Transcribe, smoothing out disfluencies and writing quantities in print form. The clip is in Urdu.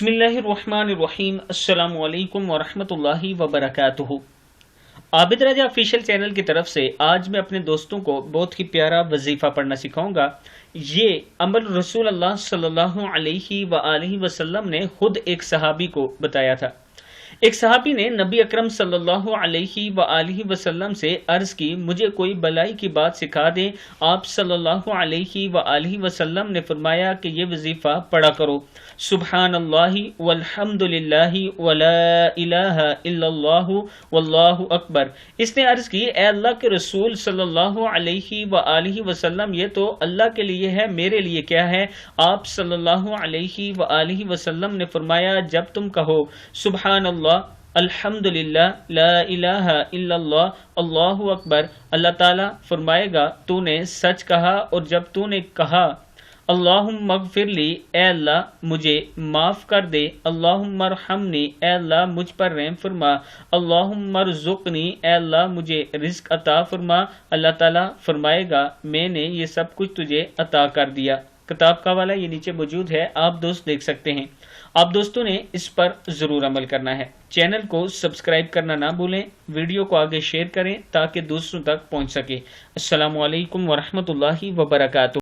بسم اللہ الرحمن الرحیم۔ السلام علیکم ورحمۃ اللہ وبرکاتہ۔ عابد راجہ آفیشیل چینل کی طرف سے آج میں اپنے دوستوں کو بہت ہی پیارا وظیفہ پڑھنا سکھاؤں گا۔ یہ عمل رسول اللہ صلی اللہ علیہ وآلہ وسلم نے خود ایک صحابی کو بتایا تھا۔ ایک صحابی نے نبی اکرم صلی اللہ علیہ وآلہ وسلم سے عرض کی، مجھے کوئی بلائی کی بات سکھا دیں۔ آپ صلی اللہ علیہ وآلہ وسلم نے فرمایا کہ یہ وظیفہ پڑھا کرو، سبحان اللہ والحمد للہ ولا الہ الا اللہ واللہ اکبر۔ اس نے عرض کی، اے اللہ کے رسول صلی اللہ علیہ وآلہ وسلم، یہ تو اللہ کے لیے ہے، میرے لیے کیا ہے؟ آپ صلی اللہ علیہ وآلہ وسلم نے فرمایا، جب تم کہو سبحان اللہ، الحمد للہ، لا الہ الا اللہ، اللہ اکبر، اللہ تعالیٰ فرمائے گا تو نے سچ کہا، اور جب تو نے کہا اللہم اغفر لی، اے اللہ مجھے معاف کر دے، اللہم ارحمنی، اے اللہ مجھ پر رحم فرما، اللہم ارزقنی، اے اللہ مجھے رزق عطا فرما، اللہ تعالیٰ فرمائے گا میں نے یہ سب کچھ تجھے عطا کر دیا۔ کتاب کا حوالہ یہ نیچے موجود ہے، آپ دوست دیکھ سکتے ہیں۔ آپ دوستوں نے اس پر ضرور عمل کرنا ہے۔ چینل کو سبسکرائب کرنا نہ بھولیں، ویڈیو کو آگے شیئر کریں تاکہ دوسروں تک پہنچ سکے۔ السلام علیکم ورحمۃ اللہ وبرکاتہ۔